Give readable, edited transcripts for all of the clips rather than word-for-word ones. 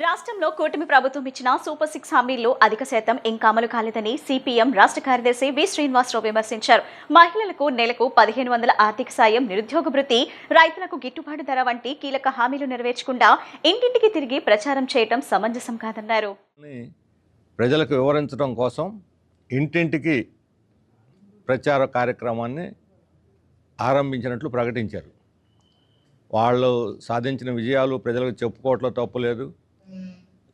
రాష్ట్రంలో కూటమి ప్రభుత్వం ఇచ్చిన సూపర్ 6 హామీల్లో అధిక శాతం ఇంకా అమలు కాలేదని సిపిఎం రాష్ట్ర కార్యదర్శి వి శ్రీనివాసరావు విమర్శించారు. మహిళలకు నెలకు 1500 ఆర్థిక సాయం, నిరుద్యోగ భృతి, రైతులకు గిట్టుబాటు ధర వంటి కీలక హామీలు నెరవేర్చకుండా ఇంటింటికి తిరిగి ప్రచారం చేయడం సమంజసం కాదన్నారు. ప్రజలకు వివరించడం కోసం ఇంటింటికి ప్రచార కార్యక్రమాన్ని ఆరంభించినట్లు ప్రకటించారు. వాళ్ళు సాధించిన విజయాలు ప్రజలకు చెప్పుకోవట్లో తప్పు లేదు,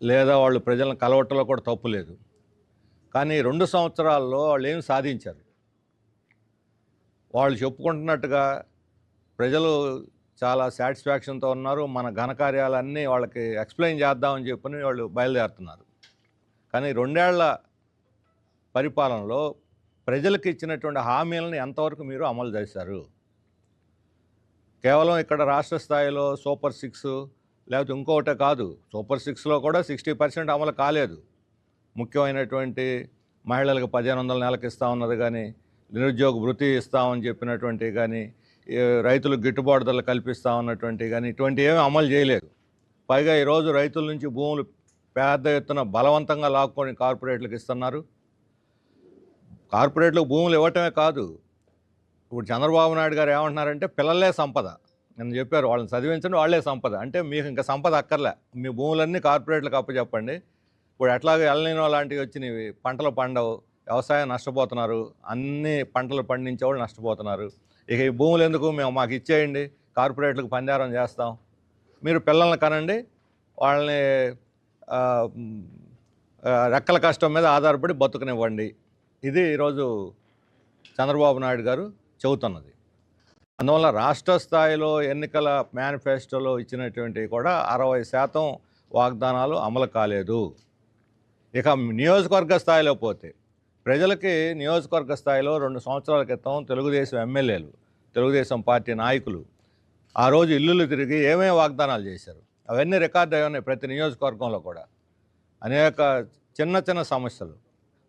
లేదా వాళ్ళు ప్రజలను కలవటంలో కూడా తప్పు లేదు. కానీ 2 సంవత్సరాల్లో వాళ్ళు ఏం సాధించారు? వాళ్ళు చెప్పుకుంటున్నట్టుగా ప్రజలు చాలా సాటిస్ఫాక్షన్తో ఉన్నారు. మన ఘనకార్యాలన్నీ వాళ్ళకి ఎక్స్ప్లెయిన్ చేద్దామని చెప్పని వాళ్ళు బయలుదేరుతున్నారు. కానీ 2 ఏళ్ల పరిపాలనలో ప్రజలకు ఇచ్చినటువంటి హామీలను ఎంతవరకు మీరు అమలు చేశారు? కేవలం ఇక్కడ రాష్ట్ర స్థాయిలో సూపర్ 6 లేకపోతే ఇంకొకటే కాదు, సూపర్ 6లో కూడా 60% అమలు కాలేదు. ముఖ్యమైనటువంటి మహిళలకు 1500 నెలకు ఇస్తామన్నది కానీ, నిరుద్యోగ భృతి ఇస్తామని చెప్పినటువంటి కానీ, రైతులకు గిట్టుబాటు ధరలు కల్పిస్తామన్నటువంటి కానీ ఇటువంటి ఏమీ అమలు చేయలేదు. పైగా ఈరోజు రైతుల నుంచి భూములు పెద్ద ఎత్తున బలవంతంగా లాక్కొని కార్పొరేట్లకు ఇస్తున్నారు. కార్పొరేట్లకు భూములు ఇవ్వటమే కాదు, ఇప్పుడు చంద్రబాబు నాయుడు గారు ఏమంటున్నారంటే పిల్లలే సంపద అని చెప్పారు. వాళ్ళని చదివించండి, వాళ్ళే సంపద. అంటే మీకు ఇంకా సంపద అక్కర్లే, మీ భూములన్నీ కార్పొరేట్లకు అప్పచెప్పండి. ఇప్పుడు ఎట్లాగో ఎల్నినో లాంటివి వచ్చినవి, పంటలు పండవు, వ్యవసాయం నష్టపోతున్నారు, అన్ని పంటలు పండించేవాళ్ళు నష్టపోతున్నారు. ఇక ఈ భూములు ఎందుకు, మాకు ఇచ్చేయండి, కార్పొరేట్లకు పంజారం చేస్తాం. మీరు పిల్లల్ని కనండి, వాళ్ళని రెక్కల కష్టం మీద ఆధారపడి బతుకునివ్వండి. ఇది ఈరోజు చంద్రబాబు నాయుడు గారు చెబుతున్నది. అందువల్ల రాష్ట్ర స్థాయిలో ఎన్నికల మేనిఫెస్టోలో ఇచ్చినటువంటివి కూడా 60% వాగ్దానాలు అమలు కాలేదు. ఇక నియోజకవర్గ స్థాయిలో పోతే ప్రజలకి నియోజకవర్గ స్థాయిలో 2 సంవత్సరాల క్రితం తెలుగుదేశం ఎమ్మెల్యేలు, తెలుగుదేశం పార్టీ నాయకులు ఆ రోజు ఇల్లులు తిరిగి ఏమేమి వాగ్దానాలు చేశారు అవన్నీ రికార్డు అయి ఉన్నాయి. ప్రతి నియోజకవర్గంలో కూడా అనేక చిన్న చిన్న సమస్యలు,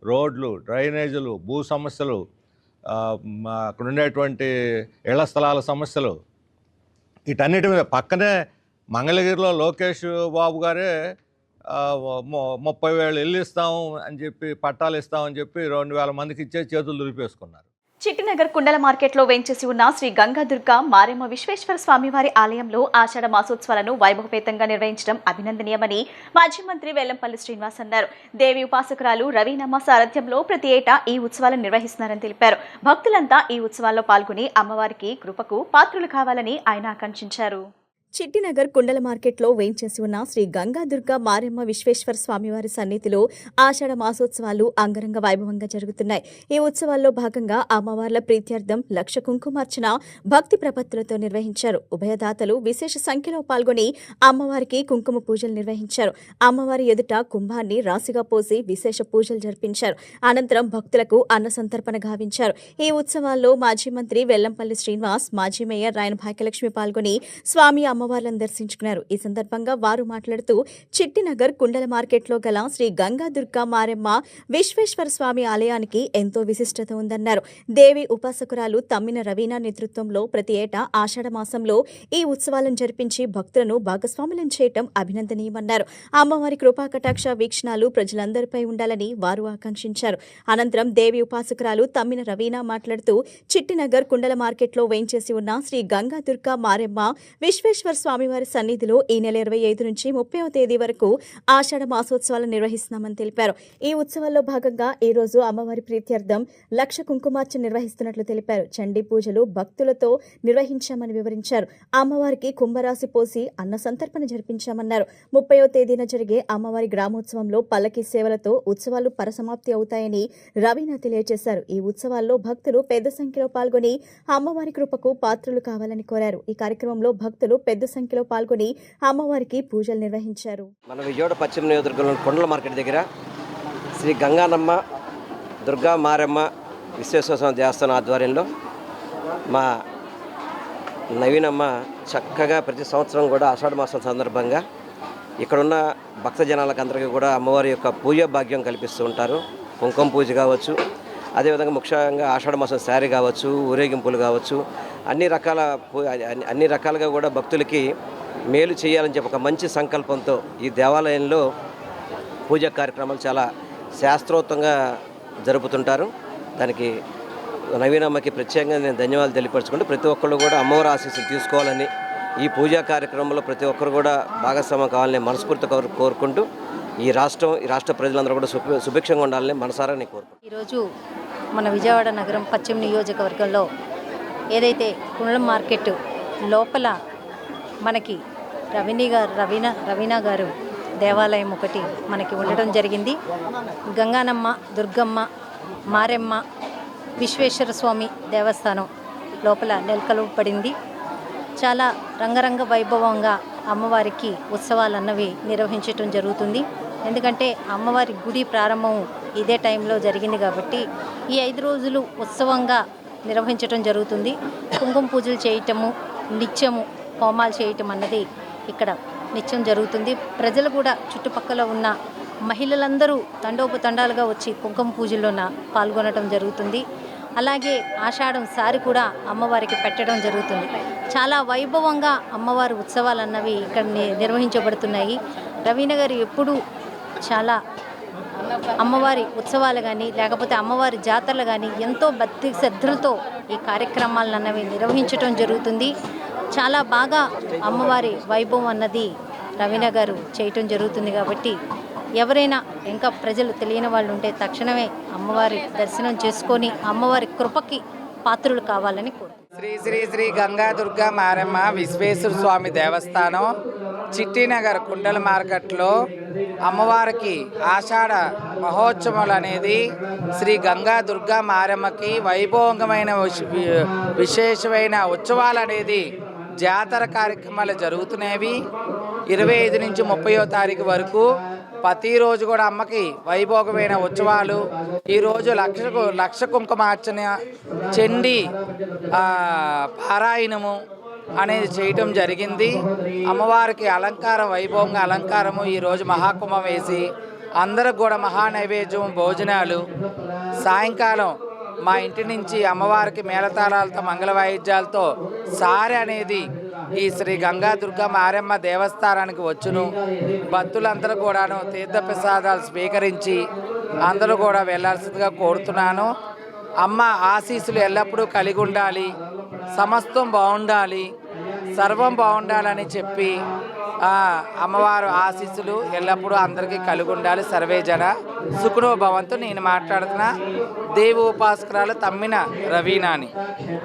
రోడ్లు, డ్రైనేజీలు, భూ సమస్యలు, అక్కడ ఉండేటువంటి ఇళ్ల స్థలాల సమస్యలు, వీటన్నిటి మీద పక్కనే మంగళగిరిలో లోకేష్ బాబు గారే 30,000 ఇల్లు ఇస్తాము అని చెప్పి, పట్టాలు ఇస్తామని చెప్పి 2,000 మందికి ఇచ్చే చేతులు దులిపేసుకున్నారు. చిట్టినగర్ కుండల మార్కెట్లో వేంచేసి ఉన్న శ్రీ గంగాదుర్గ మారెమ్మ విశ్వేశ్వర స్వామివారి ఆలయంలో ఆషాఢ మాసోత్సవాలను వైభవపేతంగా నిర్వహించడం అభినందనీయమని మాజీ మంత్రి వెల్లంపల్లి శ్రీనివాస్ అన్నారు. దేవి ఉపాసకురాలు రవీనమ్మ సారథ్యంలో ప్రతి ఏటా ఈ ఉత్సవాలను నిర్వహిస్తున్నారని తెలిపారు. భక్తులంతా ఈ ఉత్సవాల్లో పాల్గొని అమ్మవారికి కృపకు పాత్రులు కావాలని ఆయన ఆకాంక్షించారు. చిట్టినగర్ కుండల మార్కెట్లో వేంచేసి ఉన్న శ్రీ గంగాదుర్గ మారెమ్మ విశ్వేశ్వర స్వామివారి సన్నిధిలో ఆషాఢ మాసోత్సవాలు అంగరంగ వైభవంగా జరుగుతున్నాయి. ఈ ఉత్సవాల్లో భాగంగా అమ్మవార్ల ప్రీత్యర్థం 1,00,000 కుంకుమార్చన భక్తి ప్రపత్తులతో నిర్వహించారు. ఉభయదాతలు విశేష సంఖ్యలో పాల్గొని అమ్మవారికి కుంకుమ పూజలు నిర్వహించారు. అమ్మవారి ఎదుట కుంభాన్ని రాశిగా పోసి విశేష పూజలు జరిపించారు. అనంతరం భక్తులకు అన్న సంతర్పణ గావించారు. ఈ ఉత్సవాల్లో మాజీ మంత్రి వెల్లంపల్లి శ్రీనివాస్, మాజీ మేయర్ రాయన భాగ్యలక్ష్మి పాల్గొని స్వామి అమ్మవార్లను దర్శించుకున్నారు. ఈ సందర్భంగా వారు మాట్లాడుతూ చిట్టినగర్ కుండల మార్కెట్లో గల శ్రీ గంగాదుర్గ మారెమ్మ విశ్వేశ్వర స్వామి ఆలయానికి ఎంతో విశిష్టత ఉందన్నారు. దేవి ఉపాసకురాలు తమ్మిన రవీనా నేతృత్వంలో ప్రతి ఏటా ఆషాఢ మాసంలో ఈ ఉత్సవాలను జరిపించి భక్తులను భాగస్వాములను చేయటం అభినందనీయమన్నారు. అమ్మవారి కృపా కటాక్ష వీక్షణాలు ప్రజలందరిపై ఉండాలని వారు ఆకాంక్షించారు. అనంతరం దేవి ఉపాసకురాలు తమ్మిన రవీనా మాట్లాడుతూ చిట్టినగర్ కుండల మార్కెట్లో వేంచేసి ఉన్న శ్రీ గంగాదుర్గ మారెమ్మ విశ్వేశ్వర స్వామివారి సన్నిధిలో ఈ నెల 25 నుంచి 30వ తేదీ వరకు ఆషాఢ మాసోత్సవాలు నిర్వహిస్తున్నామని తెలిపారు. ఈ ఉత్సవాల్లో భాగంగా ఈ రోజు అమ్మవారి ప్రీత్యర్థం 1,00,000 కుంకుమార్చన నిర్వహిస్తున్నట్లు తెలిపారు. చండీ పూజలు భక్తులతో నిర్వహించామని వివరించారు. అమ్మవారికి కుంభరాశి పోసి అన్న సంతర్పణ జరిపించామన్నారు. 30వ తేదీన జరిగే అమ్మవారి గ్రామోత్సవంలో పల్లకి సేవలతో ఉత్సవాలు పరసమాప్తి అవుతాయని రవీనా తెలియజేశారు. ఈ ఉత్సవాల్లో భక్తులు పెద్ద సంఖ్యలో పాల్గొని అమ్మవారి కృపకు పాత్రులు కావాలని కోరారు. ఈ కార్యక్రమంలో భక్తులు పెద్ద సంఖ్యలో పాల్గొని అమ్మవారికి పూజలు నిర్వహించారు. మన విజయవాడ పశ్చిమ నియోజకవర్గంలోని కొండల మార్కెట్ దగ్గర శ్రీ గంగానమ్మ దుర్గా మారెమ్మ విశ్వేశ్వర స్వామి దేవస్థానం ఆధ్వర్యంలో మా నవీనమ్మ చక్కగా ప్రతి సంవత్సరం కూడా ఆషాఢ మాసం సందర్భంగా ఇక్కడున్న భక్త జనాలకు అందరికీ కూడా అమ్మవారి యొక్క పూజ భాగ్యం కల్పిస్తూ ఉంటారు. కుంకుమ పూజ కావచ్చు, అదేవిధంగా ముఖ్యంగా ఆషాఢ మాసం శారీ కావచ్చు, ఊరేగింపులు కావచ్చు, అన్ని రకాలుగా కూడా భక్తులకి మేలు చేయాలని చెప్పి ఒక మంచి సంకల్పంతో ఈ దేవాలయంలో పూజా కార్యక్రమాలు చాలా శాస్త్రోక్తంగా జరుపుతుంటారు. దానికి నవీనమ్మకి ప్రత్యేకంగా నేను ధన్యవాదాలు తెలియపరచుకుంటూ ప్రతి ఒక్కళ్ళు కూడా అమ్మవారి ఆశీస్సులు తీసుకోవాలని, ఈ పూజా కార్యక్రమంలో ప్రతి ఒక్కరు కూడా భాగస్వామ్యం కావాలని మనస్ఫూర్తిగా కోరుకుంటూ ఈ రాష్ట్ర ప్రజలందరూ కూడా సుభిక్షంగా ఉండాలని మనసారా నేను కోరుకుంటున్నాను. ఈరోజు మన విజయవాడ నగరం పశ్చిమ నియోజకవర్గంలో ఏదైతే కుండల మార్కెట్ లోపల మనకి రవీనా గారు దేవాలయం ఒకటి మనకి ఉండడం జరిగింది. గంగానమ్మ, దుర్గమ్మ, మారెమ్మ, విశ్వేశ్వర స్వామి దేవస్థానం లోపల నెలకొల్పబడింది. చాలా రంగరంగ వైభవంగా అమ్మవారికి ఉత్సవాలు అన్నవి నిర్వహించడం జరుగుతుంది. ఎందుకంటే అమ్మవారి గుడి ప్రారంభం ఇదే టైంలో జరిగింది కాబట్టి ఈ 5 రోజులు ఉత్సవంగా నిర్వహించడం జరుగుతుంది. కుంకుమ పూజలు చేయటము, నిత్యము హోమాలు చేయటం అన్నది ఇక్కడ నిత్యం జరుగుతుంది. ప్రజలు కూడా చుట్టుపక్కల ఉన్న మహిళలందరూ తండోపతండాలుగా వచ్చి కుంకుమ పూజల్లోన పాల్గొనడం జరుగుతుంది. అలాగే ఆషాఢం సారి కూడా అమ్మవారికి పెట్టడం జరుగుతుంది. చాలా వైభవంగా అమ్మవారి ఉత్సవాలు అన్నవి ఇక్కడ నిర్వహించబడుతున్నాయి. రవీనా గారు ఎప్పుడూ చాలా అమ్మవారి ఉత్సవాలు కానీ లేకపోతే అమ్మవారి జాతరలు కానీ ఎంతో భక్తి శ్రద్ధలతో ఈ కార్యక్రమాలను అన్నవి నిర్వహించడం జరుగుతుంది. చాలా బాగా అమ్మవారి వైభవం అన్నది రవీనా గారు చేయటం జరుగుతుంది. కాబట్టి ఎవరైనా ఇంకా ప్రజలు తెలియని వాళ్ళు ఉంటే తక్షణమే అమ్మవారి దర్శనం చేసుకొని అమ్మవారి కృపకి పాత్రులు కావాలని కోరుతున్నాను. శ్రీ శ్రీ శ్రీ గంగా దుర్గా మారెమ్మ విశ్వేశ్వర స్వామి దేవస్థానం చిట్టినగర్ కుండల మార్కెట్లో అమ్మవారికి ఆషాఢ మహోత్సవాలు అనేది శ్రీ గంగా దుర్గా మారెమ్మకి వైభవంగమైన విశేషమైన ఉత్సవాలు అనేది జాతర కార్యక్రమాలు జరుగుతున్నాయి. 25 నుంచి 30వ తారీఖు వరకు ప్రతిరోజు కూడా అమ్మకి వైభోగమైన ఉత్సవాలు. ఈరోజు లక్ష కుంకుమార్చన, చండీ పారాయణము అనేది చేయటం జరిగింది. అమ్మవారికి అలంకారం, వైభవంగా అలంకారము. ఈరోజు మహాకుంభం వేసి అందరికి కూడా మహానైవేద్యం, భోజనాలు. సాయంకాలం మా ఇంటి నుంచి అమ్మవారికి మేళతాళాలతో, మంగళ వాయిద్యాలతో సారె అనేది ఈ శ్రీ గంగా దుర్గా మారెమ్మ దేవస్థానానికి వచ్చును. భక్తులందరూ కూడాను తీర్థప్రసాదాలు స్వీకరించి అందరూ కూడా వెళ్ళాల్సిందిగా కోరుతున్నాను. అమ్మ ఆశీస్సులు ఎల్లప్పుడూ కలిగి ఉండాలి, సమస్తం బాగుండాలి, సర్వం బాగుండాలని చెప్పి అమ్మవారు ఆశీస్సులు ఎల్లప్పుడూ అందరికీ కలిగి ఉండాలి. సర్వే జన సుఖనో భవంతు. నేను మాట్లాడుతున్న దేవి ఉపాసకురాలు తమ్మిన రవీనాని.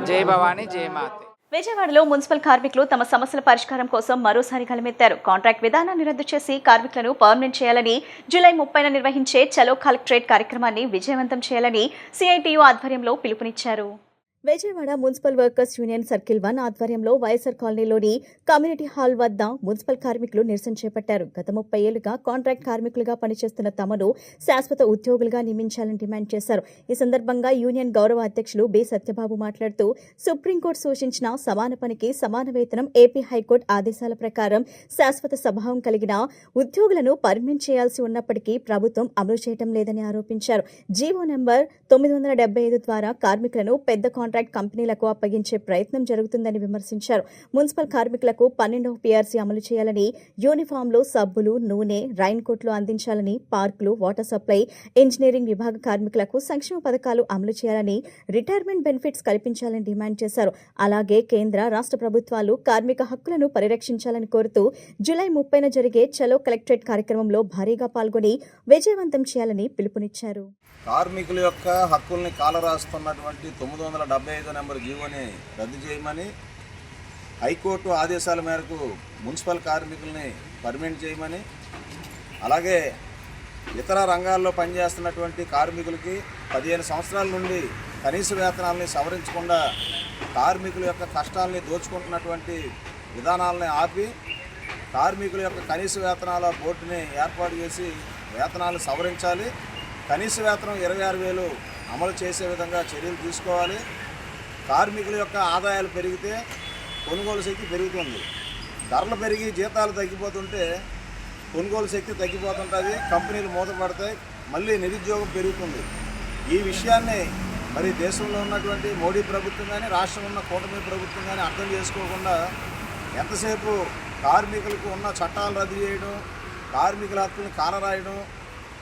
జై భవాని, జై మాతే. విజయవాడలో మున్సిపల్ కార్మికులు తమ సమస్యల పరిష్కారం కోసం మరోసారి గలమెత్తారు. కాంట్రాక్ట్ విధానాన్ని రద్దు చేసి కార్మికులను పర్మనెంట్ చేయాలని, జూలై 30న నిర్వహించే చలో కలెక్టరేట్ కార్యక్రమాన్ని విజయవంతం చేయాలని సిఐటియు ఆధ్వర్యంలో పిలుపునిచ్చారు. Vijayawada municipal workers union circle 1 ఆధ్వర్యంలో వైఎస్ఆర్ కాలనీలోని కమ్యూనిటీ హాల్ వద్ద మున్సిపల్ కార్మికులు నిరసన చేపట్టారు. గత 30 ఏళ్లుగా కాంట్రాక్ట్ కార్మికులుగా పనిచేస్తున్న తమను శాశ్వత ఉద్యోగులుగా నియమించాలని డిమాండ్ చేశారు. ఈ సందర్భంగా యూనియన్ గౌరవ అధ్యక్షులు బి సత్యబాబు మాట్లాడుతూ సుప్రీంకోర్టు సూచించిన సమాన పనికి సమాన వేతనం, ఏపీ హైకోర్టు ఆదేశాల ప్రకారం శాశ్వత స్వభావం కలిగిన ఉద్యోగులను పర్మనెంట్ చేయాల్సి ఉన్నప్పటికీ ప్రభుత్వం అమలు చేయడం లేదని ఆరోపించారు. జీవో నంబర్ 975 ద్వారా కార్మికులను పెద్ద కాంట్రాక్ట్ కంపెనీలకు అప్పగించే ప్రయత్నం జరుగుతుందని విమర్శించారు. మున్సిపల్ కార్మికులకు 12వ పీఆర్సీ అమలు చేయాలని, యూనిఫామ్లు, సబ్బులు, నూనె, రైన్ కోట్లు అందించాలని, పార్కులు, వాటర్ సప్లై, ఇంజనీరింగ్ విభాగ కార్మికులకు సంక్షేమ పథకాలు అమలు చేయాలని, రిటైర్మెంట్ బెనిఫిట్స్ కల్పించాలని డిమాండ్ చేశారు. అలాగే కేంద్ర, రాష్ట్ర ప్రభుత్వాలు కార్మిక హక్కులను పరిరక్షించాలని కోరుతూ జూలై 30న జరిగే చలో కలెక్టరేట్ కార్యక్రమంలో భారీగా పాల్గొని విజయవంతం చేయాలని పిలుపునిచ్చారు. కార్మికుల యొక్క హక్కుల్ని కాలరాస్తున్నటువంటి 975 నెంబర్ జీవోని రద్దు చేయమని, హైకోర్టు ఆదేశాల మేరకు మున్సిపల్ కార్మికుల్ని పర్మనెంట్ చేయమని, అలాగే ఇతర రంగాల్లో పనిచేస్తున్నటువంటి కార్మికులకి 15 సంవత్సరాల నుండి కనీస వేతనాలని సవరించకుండా కార్మికుల యొక్క కష్టాలని దోచుకుంటున్నటువంటి విధానాలని ఆపి కార్మికుల యొక్క కనీస వేతనాల బోర్డుని ఏర్పాటు చేసి వేతనాలు సవరించాలి. కనీస వేతనం 26,000 అమలు చేసే విధంగా చర్యలు తీసుకోవాలి. కార్మికుల యొక్క ఆదాయాలు పెరిగితే కొనుగోలు శక్తి పెరుగుతుంది. ధరలు పెరిగి జీతాలు తగ్గిపోతుంటే కొనుగోలు శక్తి తగ్గిపోతుంటుంది, కంపెనీలు మూతపడతాయి, మళ్ళీ నిరుద్యోగం పెరుగుతుంది. ఈ విషయాన్ని మరి దేశంలో ఉన్నటువంటి మోడీ ప్రభుత్వం కానీ రాష్ట్రంలో ఉన్న కూటమి ప్రభుత్వం కానీ అర్థం చేసుకోకుండా ఎంతసేపు కార్మికులకు ఉన్న చట్టాలు రద్దు చేయడం, కార్మికుల హక్కుల్ని కాలరాయడం,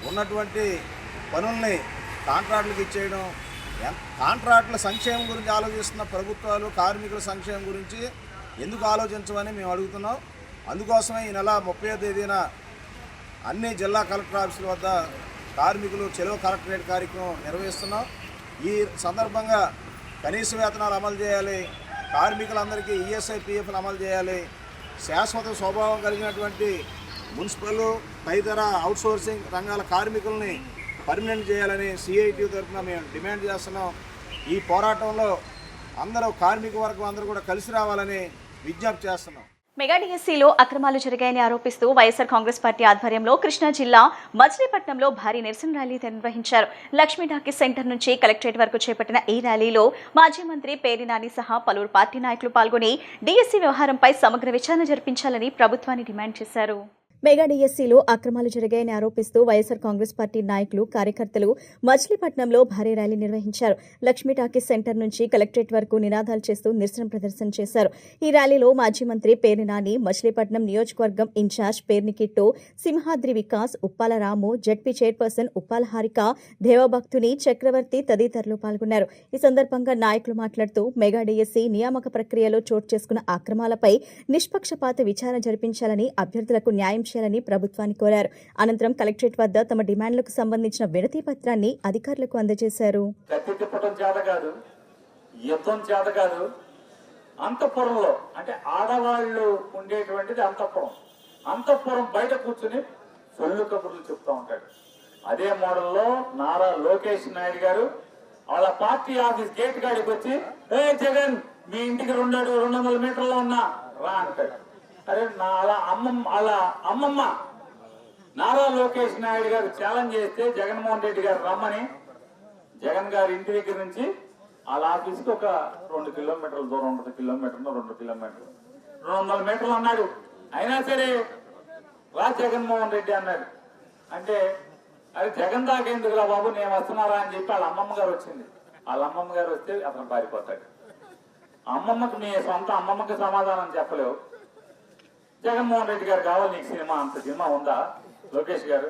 ఉన్నటువంటి పనుల్ని కాంట్రాక్టులకు ఇచ్చేయడం, కాంట్రాక్టుల సంక్షేమం గురించి ఆలోచిస్తున్న ప్రభుత్వాలు కార్మికుల సంక్షేమం గురించి ఎందుకు ఆలోచించమని మేము అడుగుతున్నాం. అందుకోసమే ఈ నెల 30వ తేదీన అన్ని జిల్లా కలెక్టర్ ఆఫీసుల వద్ద కార్మికులు చెలో కలెక్టరేట్ కార్యక్రమం నిర్వహిస్తున్నాం. ఈ సందర్భంగా కనీస వేతనాలు అమలు చేయాలి, కార్మికులందరికీ ఈఎస్ఐ పిఎఫ్లు అమలు చేయాలి, శాశ్వత స్వభావం కలిగినటువంటి మున్సిపల్ తదితర అవుట్సోర్సింగ్ రంగాల కార్మికుల్ని పర్మనెంట్ చేయాలని సిఐటి తరఫున మేము డిమాండ్ చేస్తున్నాం. ఈ పోరాటంలో అందరూ కార్మిక వర్గం అందరూ కూడా కలిసి రావాలని విజ్ఞప్తి చేస్తున్నాం. మెగా డిఎస్సీలో అక్రమాలు జరిగాయని ఆరోపిస్తూ వైఎస్ఆర్ కాంగ్రెస్ పార్టీ ఆధ్వర్యంలో కృష్ణా జిల్లా మచిలీపట్నంలో భారీ నిరసన ర్యాలీ నిర్వహించారు. లక్ష్మీ టాకీస్ సెంటర్ నుంచి కలెక్టరేట్ వరకు చేపట్టిన ఈ ర్యాలీలో మాజీ మంత్రి పేర్ని నాని సహా పలువురు పార్టీ నాయకులు పాల్గొని డిఎస్సీ వ్యవహారంపై సమగ్ర విచారణ జరిపించాలని ప్రభుత్వాన్ని డిమాండ్ చేశారు. మెగా డిఎస్సీలో అక్రమాలు జరిగాయని ఆరోపిస్తూ వైఎస్ఆర్ కాంగ్రెస్ పార్టీ నాయకులు కార్యకర్తలు మచిలీపట్నంలో భారీ ర్యాలీ నిర్వహించారు. లక్ష్మీ టాకీస్ సెంటర్ నుంచి కలెక్టరేట్ వరకు నినాదాలు చేస్తూ నిరసన ప్రదర్శన చేశారు. ఈ ర్యాలీలో మాజీ మంత్రి పేర్ని నాని, మచిలీపట్నం నియోజకవర్గం ఇన్ఛార్జ్ పేర్ని కిట్టు, సింహాద్రి వికాస్, ఉప్పాల రాము, జడ్పీ చైర్పర్సన్ ఉప్పాల హారిక, దేవభక్తుని, చక్రవర్తి తదితరులు పాల్గొన్నారు. ఈ సందర్భంగా నాయకులు మాట్లాడుతూ మెగా డిఎస్సీ నియామక ప్రక్రియలో చోటు చేసుకున్న అక్రమాలపై నిష్పక్షపాత విచారణ జరిపించాలని, అభ్యర్థులకు న్యాయం చేయాలని ప్రభుత్వాన్ని కోరారు. అనంతరం కలెక్టరేట్ వద్ద తమ డిమాండ్లకు సంబంధించిన వినతి పత్రాన్ని అధికారులకు అందజేశారు. అంతఃపురంలో అంటే ఆడవాళ్ళు ఉండేటువంటిది అంతఃపురం బయట కూర్చుని సొల్లు కబుర్లు చెప్తా ఉంటాడు. అదే మోడల్లో నారా లోకేష్ నాయుడు గారు వాళ్ళ పార్టీ ఆఫీస్ గేట్ కాడికి వచ్చి, ఏ జగన్ మీ ఇంటికి 200 మీటర్లో ఉన్నా రా అంటాడు. అరే అలా అమ్మమ్మ నారా లోకేష్ నాయుడు గారు ఛాలెంజ్ చేస్తే జగన్మోహన్ రెడ్డి గారు రమ్మని జగన్ గారి ఇంటి దగ్గర నుంచి వాళ్ళ ఆఫీస్కి ఒక 2 కిలోమీటర్ల దూరం ఉంటుంది. 2 కిలోమీటర్లు 200 మీటర్లు అన్నాడు. అయినా సరే రా జగన్మోహన్ రెడ్డి అన్నాడు. అంటే అది జగన్ దాకా ఎందుకురా బాబు, నేను వస్తున్నారా అని చెప్పి వాళ్ళ అమ్మమ్మ గారు వచ్చింది. వాళ్ళ అమ్మమ్మ గారు వస్తే అతను పారిపోతాడు. అమ్మమ్మకి మీ సొంత అమ్మమ్మకి సమాధానం చెప్పలేవు. జగన్మోహన్ రెడ్డి గారు కావాలి నీకు సినిమా, అంత సినిమా ఉందా లోకేష్ గారు?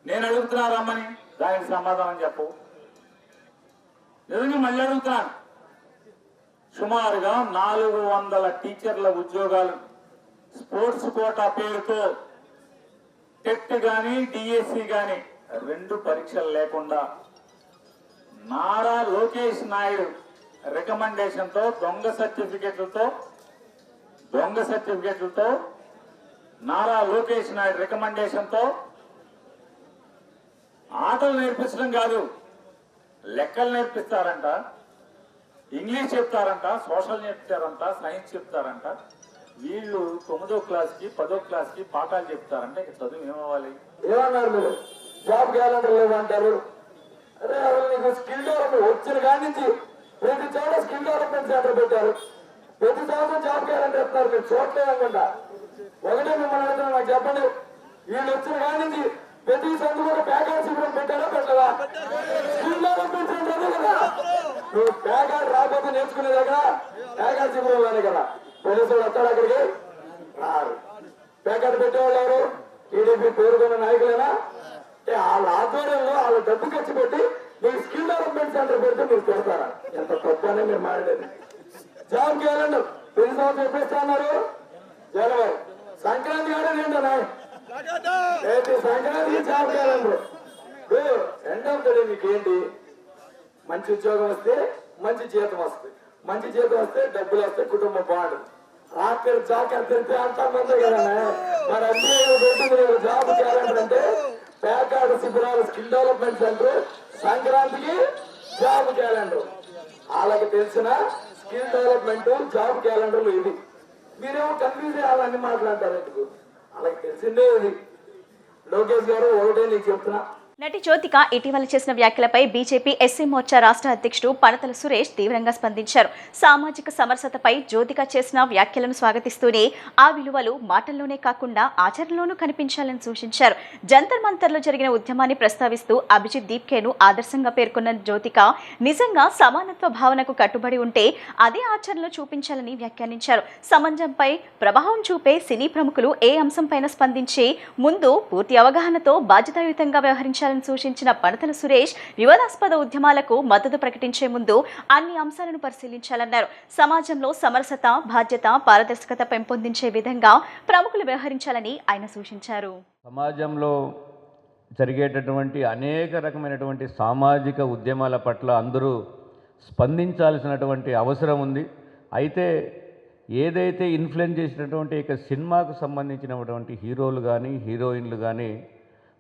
నేను అడుగుతున్నారమ్మని దానికి సమాధానం చెప్పు. నిజంగా మళ్ళీ అడుగుతున్నాను. సుమారుగా 400 టీచర్ల ఉద్యోగాలు స్పోర్ట్స్ కోటా పేరుతో టెట్ గాని డిఎస్సి గాని 2 పరీక్షలు లేకుండా నారా లోకేష్ నాయుడు రికమెండేషన్తో దొంగ సర్టిఫికెట్లతో నారా లోకేష్ నాయుడు రికమెండేషన్తో ఆటలు నేర్పించడం కాదు, లెక్కలు నేర్పిస్తారంట, ఇంగ్లీష్ చెప్తారంట, సోషల్ చెప్తారంట, సైన్స్ చెప్తారంట. వీళ్ళు 9వ క్లాస్కి 10వ క్లాస్కి పాఠాలు చెప్తారంటే ఇక చదువు ఏమవ్వాలి? ఏమన్నారు మీరు? జాబ్ క్యాలెండర్ లేదంటారు. అరే నీకు స్కిల్ డెవలప్మెంట్ వచ్చిన కాడి నుంచి ప్రతి చోట స్కిల్ డెవలప్మెంట్ సెంటర్ పెట్టారు. ప్రతి సంవత్సరం జాబ్ క్యాలెండర్ చెప్తారు. మీరు చూడలేదు అనుకుంటా. ఒకటే మిమ్మల్ని అడుగుతున్నా, నాకు చెప్పండి, వీళ్ళు వచ్చిన కాడి నుంచి ప్రతి సంవత్సరం కూడా ప్యాకేజ్ శిబిరం పెట్టారా పెట్టదా? స్కిల్ డెవలప్మెంట్ సెంటర్ కదా. నువ్వు ప్యాకేజ్ రాకపోతే నేర్చుకునే దగ్గర ప్యాకేజ్ శిబిరంలోనే కదా. పోలీసులు వస్తాడు అక్కడికి రారు. ప్యాకెట్ పెట్టేవాళ్ళు ఎవరు? టీడీపీ పేరుకున్న నాయకులేనా? వాళ్ళ ఆధ్వర్యంలో వాళ్ళ డబ్బు ఖర్చు పెట్టి మీకు స్కిల్ డెవలప్మెంట్ సెంటర్ పెడితే మీరు పెడతారా? ఎంత తప్పు అని మీరు మాట్లాడేది. జాబ్ క్యాలెండర్ ప్రతి సంవత్సరం ఎప్పుడు అన్నారు? జనవరి. సంక్రాంతి కూడా ఏంటన్నా? ప్రతి సంక్రాంతికి job calendar. End of the day మీకు ఏంటి? మంచి ఉద్యోగం వస్తే మంచి జీతం వస్తుంది, మంచి జీతం వస్తే డబ్బులు వస్తే కుటుంబం బాగుంటుంది. రాత్రి జాబ్ తెరిస్తే అంతా మంది కదా. మరి అన్ని జాబ్ క్యాలెండర్ అంటే ప్యాకార్డు శిబిరాలు, స్కిల్ డెవలప్మెంట్ సెంటర్, సంక్రాంతికి జాబ్ క్యాలెండర్. వాళ్ళకి తెలిసిన స్కిల్ డెవలప్మెంట్ జాబ్ క్యాలెండర్లు ఇది. మీరేమో కన్ఫ్యూజ్ అయ్యాలని మాట్లాడతారు. ఎందుకు? వాళ్ళకి తెలిసిందే ఇది. లోకేష్ గారు ఒకటే నీకు చెప్తున్నా, నటి జ్యోతిక ఇటీవల చేసిన వ్యాఖ్యలపై బీజేపీ ఎస్సీ మోర్చా రాష్ట్ర అధ్యక్షుడు పనతల సురేష్ తీవ్రంగా స్పందించారు. సామాజిక సమరసతపై జ్యోతిక చేసిన వ్యాఖ్యలను స్వాగతిస్తూనే ఆ విలువలు మాటల్లోనే కాకుండా ఆచరణలోనూ కనిపించాలని సూచించారు. జంతర్ మంతర్లో జరిగిన ఉద్యమాన్ని ప్రస్తావిస్తూ అభిజిత్ దీప్కేను ఆదర్శంగా పేర్కొన్న జ్యోతిక నిజంగా సమానత్వ భావనకు కట్టుబడి ఉంటే అదే ఆచరణలో చూపించాలని వ్యాఖ్యానించారు. సమాజంపై ప్రభావం చూపే సినీ ప్రముఖులు ఏ అంశంపైన స్పందించి ముందు పూర్తి అవగాహనతో బాధ్యతాయుతంగా వ్యవహరించాలని సూచించిన పనతల సురేష్ వివాదాస్పద ఉద్యమాలకు మద్దతు ప్రకటించే ముందు అన్ని అంశాలను పరిశీలించాలన్నారు. సమాజంలో సమరసత, బాధ్యత, పారదర్శకత పెంపొందించే విధంగా ప్రముఖులు వ్యవహరించాలని ఆయన సూచించారు. సమాజంలో జరిగేటటువంటి అనేక రకమైనటువంటి సామాజిక ఉద్యమాల పట్ల అందరూ స్పందించాల్సినటువంటి అవసరం ఉంది. అయితే ఏదైతే ఇన్ఫ్లుయెన్స్ చేసినటువంటి ఇక సినిమాకు సంబంధించినటువంటి హీరోలు కానీ హీరోయిన్లు కానీ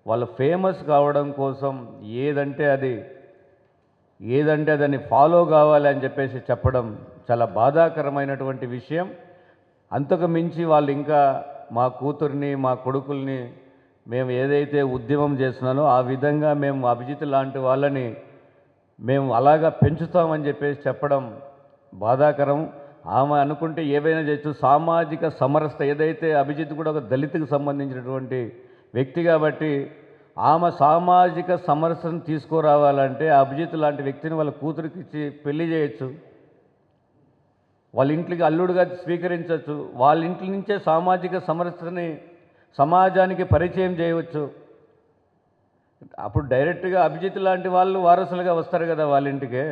వాళ్ళు ఫేమస్ కావడం కోసం ఏదంటే దాన్ని ఫాలో కావాలి అని చెప్పేసి చెప్పడం చాలా బాధాకరమైనటువంటి విషయం. అంతకు మించి వాళ్ళు ఇంకా మా కూతుర్ని మా కొడుకుల్ని మేము ఏదైతే ఉద్యమం చేస్తున్నానో ఆ విధంగా మేము అభిజిత్ లాంటి వాళ్ళని మేము అలాగా పెంచుతామని చెప్పేసి చెప్పడం బాధాకరం. ఆమె అనుకుంటే ఏవైనా చేయొచ్చు. సామాజిక సమరసత ఏదైతే అభిజిత్ కూడా ఒక దళితుకు సంబంధించినటువంటి వ్యక్తి కాబట్టి ఆమె సామాజిక సమరసతను తీసుకురావాలంటే అభిజిత్ లాంటి వ్యక్తిని వాళ్ళ కూతురికి ఇచ్చి పెళ్లి చేయొచ్చు, వాళ్ళ ఇంట్లోకి అల్లుడుగా స్వీకరించవచ్చు, వాళ్ళ ఇంటి నుంచే సామాజిక సమరసతని సమాజానికి పరిచయం చేయవచ్చు. అప్పుడు డైరెక్ట్గా అభిజిత్ లాంటి వాళ్ళు వారసులుగా వస్తారు కదా వాళ్ళ ఇంటికే.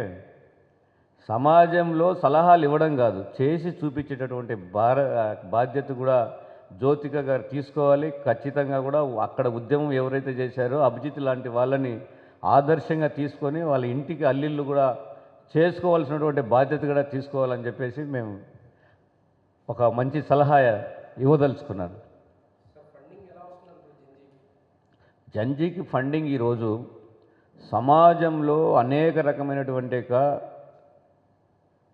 సమాజంలో సలహాలు ఇవ్వడం కాదు, చేసి చూపించేటటువంటి బాధ్యత కూడా జ్యోతిక గారు తీసుకోవాలి. ఖచ్చితంగా కూడా అక్కడ ఉద్యమం ఎవరైతే చేశారో అభిజిత్ లాంటి వాళ్ళని ఆదర్శంగా తీసుకొని వాళ్ళ ఇంటికి అల్లిళ్ళు కూడా చేసుకోవాల్సినటువంటి బాధ్యత కూడా తీసుకోవాలని చెప్పేసి మేము ఒక మంచి సలహా ఇవ్వదలుచుకున్నాను. జంజీకి ఫండింగ్ ఈరోజు సమాజంలో అనేక రకమైనటువంటి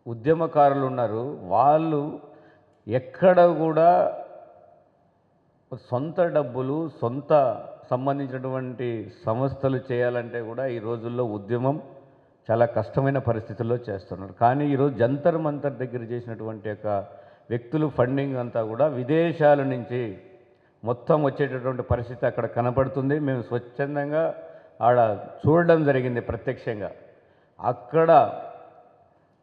ఉద్యమకారులు ఉన్నారు. వాళ్ళు ఎక్కడ కూడా సొంత డబ్బులు సొంత సంబంధించినటువంటి సంస్థలు చేయాలంటే కూడా ఈ రోజుల్లో ఉద్యమం చాలా కష్టమైన పరిస్థితుల్లో చేస్తున్నారు. కానీ ఈరోజు జంతర్ మంతర్ దగ్గర చేసినటువంటి వ్యక్తులు ఫండింగ్ అంతా కూడా విదేశాల నుంచి మొత్తం వచ్చేటటువంటి పరిస్థితి అక్కడ కనపడుతుంది. మేము స్వచ్ఛందంగా ఆడ చూడడం జరిగింది ప్రత్యక్షంగా. అక్కడ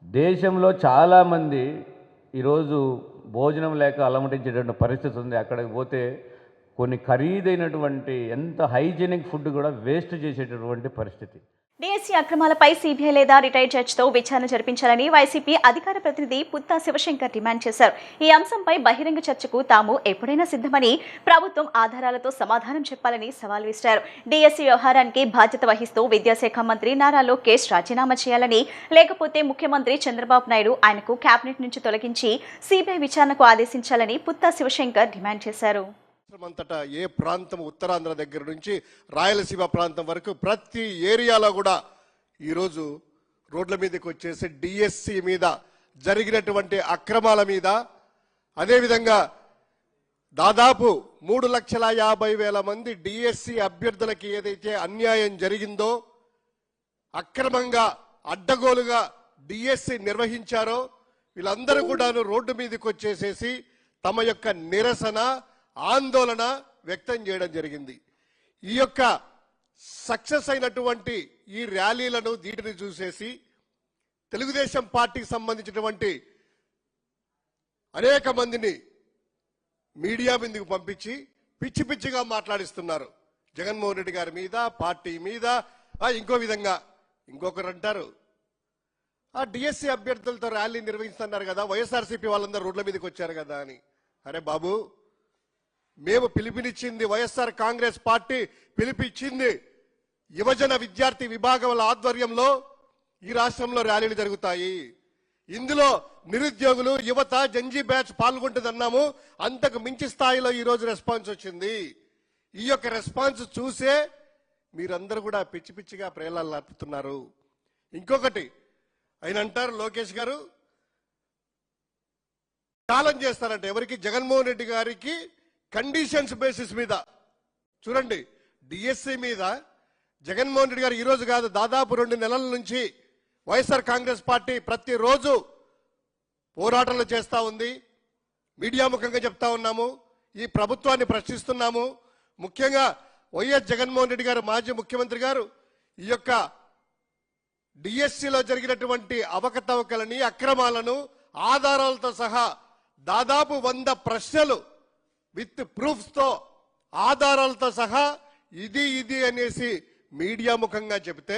దేశంలో చాలామంది ఈరోజు భోజనం లేక అలమటించేటువంటి పరిస్థితి ఉంది. అక్కడికి పోతే కొన్ని ఖరీదైనటువంటి ఎంత హైజీనిక్ ఫుడ్ కూడా వేస్ట్ చేసేటటువంటి పరిస్థితి. డిఎస్సీ అక్రమాలపై సీబీఐ లేదా రిటైర్డ్ జడ్జితో విచారణ జరిపించాలని వైసీపీ అధికార ప్రతినిధి పుత్తా శివశంకర్ డిమాండ్ చేశారు. ఈ అంశంపై బహిరంగ చర్చకు తాము ఎప్పుడైనా సిద్ధమని, ప్రభుత్వం ఆధారాలతో సమాధానం చెప్పాలని సవాల్ విసిరారు. డిఎస్సీ వ్యవహారానికి బాధ్యత వహిస్తూ విద్యాశాఖ మంత్రి నారా లోకేష్ రాజీనామా చేయాలని, లేకపోతే ముఖ్యమంత్రి చంద్రబాబు నాయుడు ఆయనకు కేబినెట్ నుంచి తొలగించి సీబీఐ విచారణకు ఆదేశించాలని పుత్తా శివశంకర్ డిమాండ్ చేశారు. అంతటా ఏ ప్రాంతం ఉత్తరాంధ్ర దగ్గర నుంచి రాయలసీమ ప్రాంతం వరకు ప్రతి ఏరియాలో కూడా ఈరోజు రోడ్ల మీదకి వచ్చేసి డిఎస్సి మీద జరిగినటువంటి అక్రమాల మీద, అదేవిధంగా దాదాపు 3,50,000 మంది డిఎస్సి అభ్యర్థులకి ఏదైతే అన్యాయం జరిగిందో, అక్రమంగా అడ్డగోలుగా డిఎస్సి నిర్వహించారో వీళ్ళందరూ కూడా రోడ్డు మీదకి వచ్చేసేసి తమ యొక్క నిరసన ఆందోళన వ్యక్తం చేయడం జరిగింది. ఈ యొక్క సక్సెస్ అయినటువంటి ఈ ర్యాలీలను వీటిని చూసేసి తెలుగుదేశం పార్టీకి సంబంధించినటువంటి అనేక మందిని మీడియా మీదకు పంపించి పిచ్చి పిచ్చిగా మాట్లాడిస్తున్నారు. జగన్మోహన్ రెడ్డి గారి మీద, పార్టీ మీద. ఇంకో విధంగా ఇంకొకరు అంటారు, ఆ డిఎస్సి అభ్యర్థులతో ర్యాలీ నిర్వహిస్తున్నారు కదా, వైఎస్ఆర్సీపీ వాళ్ళందరూ రోడ్ల మీదకి వచ్చారు కదా అని. అరే బాబు, మేము పిలుపునిచ్చింది, వైఎస్ఆర్ కాంగ్రెస్ పార్టీ పిలుపిచ్చింది యువజన విద్యార్థి విభాగముల ఆధ్వర్యంలో ఈ రాష్ట్రంలో ర్యాలీలు జరుగుతాయి. ఇందులో నిరుద్యోగులు, యువత, జంజీ బ్యాచ్ పాల్గొంటుందన్నాము. అంతకు మించి స్థాయిలో ఈరోజు రెస్పాన్స్ వచ్చింది. ఈ యొక్క రెస్పాన్స్ చూసే మీరందరూ కూడా పిచ్చి పిచ్చిగా ప్రేలాలు నడుపుతున్నారు. ఇంకొకటి ఆయన అంటారు, లోకేష్ గారు ఛాలెంజ్ చేస్తారంటే ఎవరికి? జగన్మోహన్ రెడ్డి గారికి కండిషన్స్ బేసిస్ మీద. చూడండి, డిఎస్సి మీద జగన్మోహన్ రెడ్డి గారు ఈరోజు కాదు, దాదాపు 2 నెలల నుంచి వైఎస్ఆర్ కాంగ్రెస్ పార్టీ ప్రతిరోజు పోరాటాలు చేస్తూ ఉంది. మీడియా ముఖంగా చెప్తా ఉన్నాము, ఈ ప్రభుత్వాన్ని ప్రశ్నిస్తున్నాము. ముఖ్యంగా వైఎస్ జగన్మోహన్ రెడ్డి గారు, మాజీ ముఖ్యమంత్రి గారు, ఈ యొక్క డిఎస్సిలో జరిగినటువంటి అవకతవకలని, అక్రమాలను ఆధారాలతో సహా దాదాపు 100 ప్రశ్నలు విత్ ప్రూఫ్స్తో, ఆధారాలతో సహా ఇది అనేసి మీడియా ముఖంగా చెబితే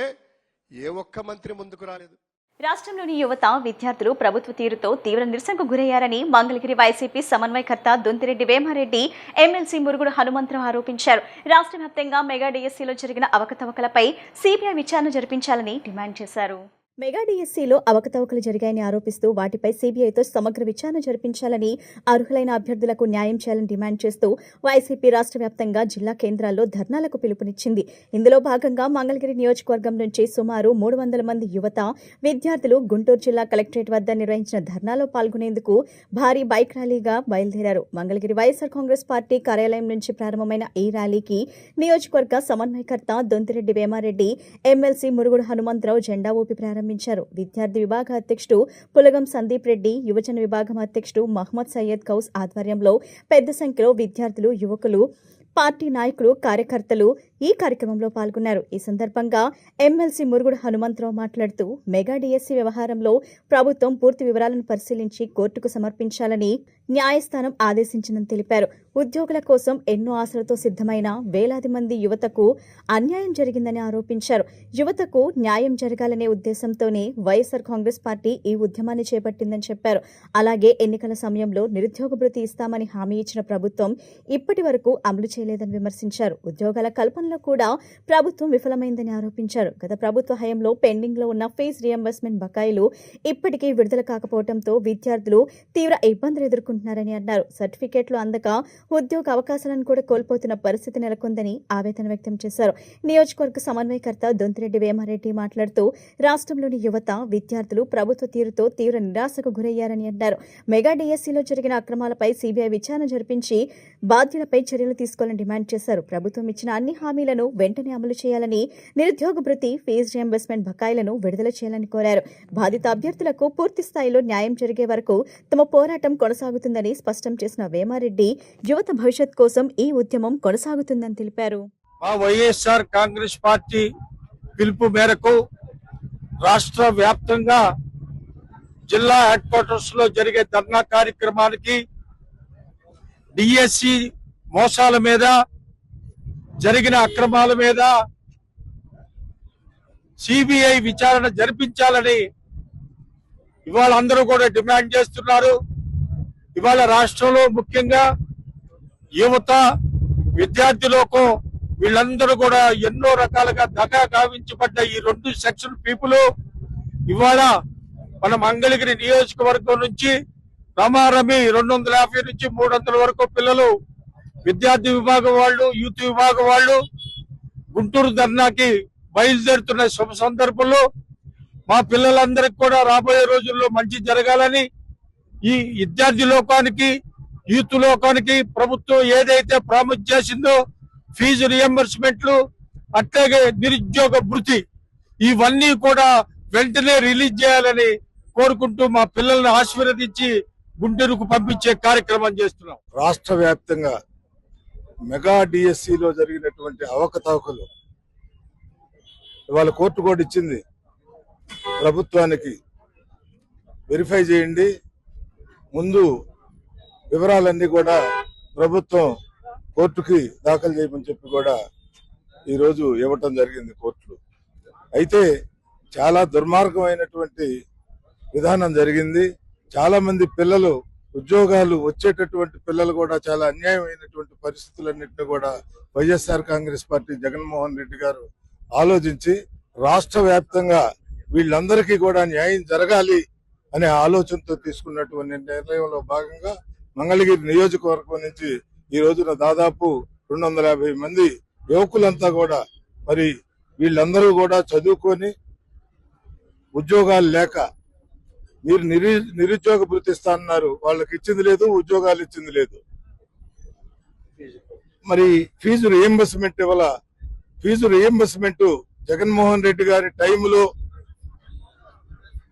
ఏ ఒక్క మంత్రి ముందుకు రాలేదు. రాష్ట్రంలోని యువత, విద్యార్థులు ప్రభుత్వ తీరుతో తీవ్ర నిరసనకు గురయ్యారని మంగళగిరి వైసీపీ సమన్వయకర్త దొంతిరెడ్డి వేమారెడ్డి, ఎమ్మెల్సీ మురుగుడు హనుమంతరావు ఆరోపించారు. రాష్ట్ర వ్యాప్తంగా మెగా డిఎస్సీలో జరిగిన అవకతవకలపై సిబిఐ విచారణ జరిపించాలని డిమాండ్ చేశారు. మెగా డిఎస్సీలో అవకతవకలు జరిగాయని ఆరోపిస్తూ వాటిపై సీబీఐతో సమగ్ర విచారణ జరిపించాలని, అర్హులైన అభ్యర్థులకు న్యాయం చేయాలని డిమాండ్ చేస్తూ వైసీపీ రాష్ట్ర వ్యాప్తంగా జిల్లా కేంద్రాల్లో ధర్నాలకు పిలుపునిచ్చింది. ఇందులో భాగంగా మంగళగిరి నియోజకవర్గం నుంచి సుమారు 300 మంది యువత, విద్యార్థులు గుంటూరు జిల్లా కలెక్టరేట్ వద్ద నిర్వహించిన ధర్నాలో పాల్గొనేందుకు భారీ బైక్ ర్యాలీగా బయలుదేరారు. మంగళగిరి వైఎస్ఆర్ కాంగ్రెస్ పార్టీ కార్యాలయం నుంచి ప్రారంభమైన ఈ ర్యాలీకి నియోజకవర్గ సమన్వయకర్త దొంతిరెడ్డి వేమారెడ్డి, ఎమ్మెల్సీ మురుగుడు హనుమంతరావు జెండా ఊపి ప్రారంభించారు. విద్యార్థి విభాగ అధ్యక్షుడు పులగం సందీప్ రెడ్డి, యువజన విభాగం అధ్యక్షుడు మహమ్మద్ సయ్యద్ కౌస్ ఆధ్వర్యంలో పెద్ద సంఖ్యలో విద్యార్థులు, యువకులు, పార్టీ నాయకులు, కార్యకర్తలు ఈ కార్యక్రమంలో పాల్గొన్నారు. ఈ సందర్భంగా ఎమ్మెల్సీ మురుగుడు హనుమంతరావు మాట్లాడుతూ మెగా డిఎస్సీ వ్యవహారంలో ప్రభుత్వం పూర్తి వివరాలను పరిశీలించి కోర్టుకు సమర్పించాలని న్యాయస్థానం ఆదేశించిందని తెలిపారు. ఉద్యోగుల కోసం ఎన్నో ఆశలతో సిద్ధమైన వేలాది మంది యువతకు అన్యాయం జరిగిందని ఆరోపించారు. యువతకు న్యాయం జరగాలనే ఉద్దేశంతోనే వైఎస్ఆర్ కాంగ్రెస్ పార్టీ ఈ ఉద్యమాన్ని చేపట్టిందని చెప్పారు. అలాగే ఎన్నికల సమయంలో నిరుద్యోగ భృతి ఇస్తామని హామీ ఇచ్చిన ప్రభుత్వం ఇప్పటి వరకు అమలు చేయలేదని విమర్శించారు. ఉద్యోగాల కల్పనలో కూడా ప్రభుత్వం విఫలమైందని ఆరోపించారు. గత ప్రభుత్వ హయాంలో పెండింగ్ లో ఉన్న ఫీజు రియంబర్స్మెంట్ బకాయిలు ఇప్పటికీ విడుదల కాకపోవడంతో విద్యార్థులు తీవ్ర ఇబ్బందులు ఎదుర్కొంటున్నారని అన్నారు. సర్టిఫికేట్లు అందక ఉద్యోగ అవకాశాలను కూడా కోల్పోతున్న పరిస్థితి నెలకొందని ఆవేదన వ్యక్తం చేశారు. నియోజకవర్గ సమన్వయకర్త దొంతిరెడ్డి వేమారెడ్డి మాట్లాడుతూ రాష్ట్రంలోని యువత, విద్యార్థులు ప్రభుత్వ తీరుతో తీవ్ర నిరాశకు గురయ్యారని అన్నారు. మెగా డిఎస్సీలో జరిగిన అక్రమాలపై సీబీఐ విచారణ జరిపించి బాధ్యులపై చర్యలు తీసుకోవాలని డిమాండ్ చేశారు. ప్రభుత్వం ఇచ్చిన అన్ని హామీలను వెంటనే అమలు చేయాలని, నిరుద్యోగ భృతి, ఫీజు రియంబర్స్మెంట్ బకాయిలను విడుదల చేయాలని కోరారు. బాధిత అభ్యర్థులకు పూర్తి స్థాయిలో న్యాయం జరిగే వరకు తమ పోరాటం కొనసాగుతుందని స్పష్టం చేసిన వేమారెడ్డి, యువత భవిష్యత్ కోసం ఈ ఉద్యమం కొనసాగుతుందని తెలిపారు. వైఎస్ఆర్ కాంగ్రెస్ పార్టీ పిలుపు మేరకు రాష్ట్ర వ్యాప్తంగా జిల్లా హెడ్ క్వార్టర్స్ లో జరిగే ధర్నా కార్యక్రమానికి డిఎస్సి మోసాల మీద, జరిగిన అక్రమాల మీద సిబిఐ విచారణ జరిపించాలని ఇవాళ అందరూ కూడా డిమాండ్ చేస్తున్నారు. ఇవాళ రాష్ట్రంలో ముఖ్యంగా యువత, విద్యార్థి లోకం వీళ్ళందరూ కూడా ఎన్నో రకాలుగా దగా గావించబడ్డ ఈ 2 సెక్షన్ పీపుల్ ఇవాళ మన మంగళగిరి నియోజకవర్గం నుంచి రమారమి 250 నుంచి 300 వరకు పిల్లలు, విద్యార్థి విభాగం వాళ్ళు, యూత్ విభాగం వాళ్ళు గుంటూరు ధర్నాకి బయలుదేరుతున్న శుభ సందర్భంలో మా పిల్లలందరికీ కూడా రాబోయే రోజుల్లో మంచి జరగాలని, ఈ విద్యార్థి లోకానికి, యూత్ లోకానికి ప్రభుత్వం ఏదైతే ప్రామిస్ చేసిందో ఫీజు రియంబర్స్మెంట్లు, అట్లాగే నిరుద్యోగ భృతి, ఇవన్నీ కూడా వెంటనే రిలీజ్ చేయాలని కోరుకుంటూ మా పిల్లల్ని ఆశీర్వదించి గుంటూరుకు పంపించే కార్యక్రమం చేస్తున్నాం. రాష్ట్ర వ్యాప్తంగా మెగా డిఎస్సిలో జరిగినటువంటి అవకతవకలు ఇవాళ కోర్టు కూడా ఇచ్చింది. ప్రభుత్వానికి వెరిఫై చేయండి, ముందు వివరాలన్నీ కూడా ప్రభుత్వం కోర్టుకి దాఖలు చేయమని చెప్పి కూడా ఈరోజు ఇవ్వటం జరిగింది కోర్టులు. అయితే చాలా దుర్మార్గమైనటువంటి విధానం జరిగింది. చాలా మంది పిల్లలు, ఉద్యోగాలు వచ్చేటటువంటి పిల్లలు కూడా చాలా అన్యాయమైనటువంటి పరిస్థితులన్నింటినీ కూడా వైఎస్ఆర్ కాంగ్రెస్ పార్టీ జగన్మోహన్ రెడ్డి గారు ఆలోచించి రాష్ట్ర వ్యాప్తంగా వీళ్ళందరికీ కూడా న్యాయం జరగాలి అనే ఆలోచనతో తీసుకున్నటువంటి నిర్ణయంలో భాగంగా మంగళగిరి నియోజకవర్గం నుంచి ఈ రోజున దాదాపు 250 మంది యువకులంతా కూడా, మరి వీళ్ళందరూ కూడా చదువుకొని ఉద్యోగాలు లేక, మీరు నిరుద్యోగ భృతి ఇస్తా అన్నారు, వాళ్ళకి ఇచ్చింది లేదు, ఉద్యోగాలు ఇచ్చింది లేదు. మరి ఫీజు రియంబర్స్మెంట్ ఇవ్వాల, ఫీజు రియంబర్స్మెంట్ జగన్మోహన్ రెడ్డి గారి టైంలో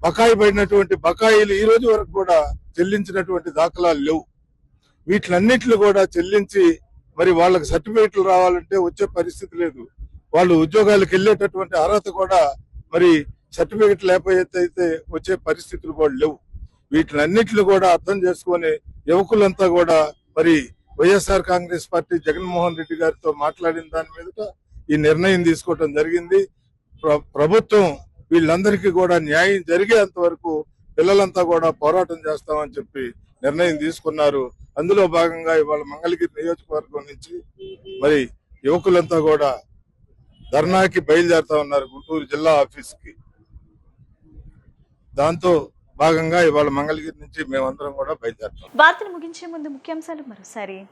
బకాయి పడినటువంటి బకాయిలు ఈ రోజు వరకు కూడా చెల్లించినటువంటి దాఖలాలు లేవు. వీటిలన్నిట్లు కూడా చెల్లించి మరి వాళ్ళకి సర్టిఫికెట్లు రావాలంటే వచ్చే పరిస్థితి లేదు. వాళ్ళు ఉద్యోగాలకు వెళ్ళేటటువంటి అర్హత కూడా మరి సర్టిఫికెట్ లేకపోతే వచ్చే పరిస్థితులు కూడా లేవు. వీటిలన్నిట్లు కూడా అర్థం చేసుకొని యువకులంతా కూడా మరి వైఎస్ఆర్ కాంగ్రెస్ పార్టీ జగన్మోహన్ రెడ్డి గారితో మాట్లాడిన దాని మీదట ఈ నిర్ణయం తీసుకోవడం జరిగింది. ప్రభుత్వం వీళ్ళందరికీ కూడా న్యాయం జరిగేంత వరకు పిల్లలంతా కూడా పోరాటం చేస్తామని చెప్పి నిర్ణయం తీసుకున్నారు. అందులో భాగంగా ఇవాళ మంగళగిరి నియోజకవర్గం నుంచి మరి యువకులంతా కూడా ధర్నాకి బయలుదేరుతా ఉన్నారు గుంటూరు జిల్లా ఆఫీస్కి. దాంతో భాగంగా ఇవాళ మంగళగిరి నుంచి మేమందరం కూడా బయలుదేరుతాం. వార్తలు ముగించే ముందు ముఖ్యాంశాలు మరోసారి.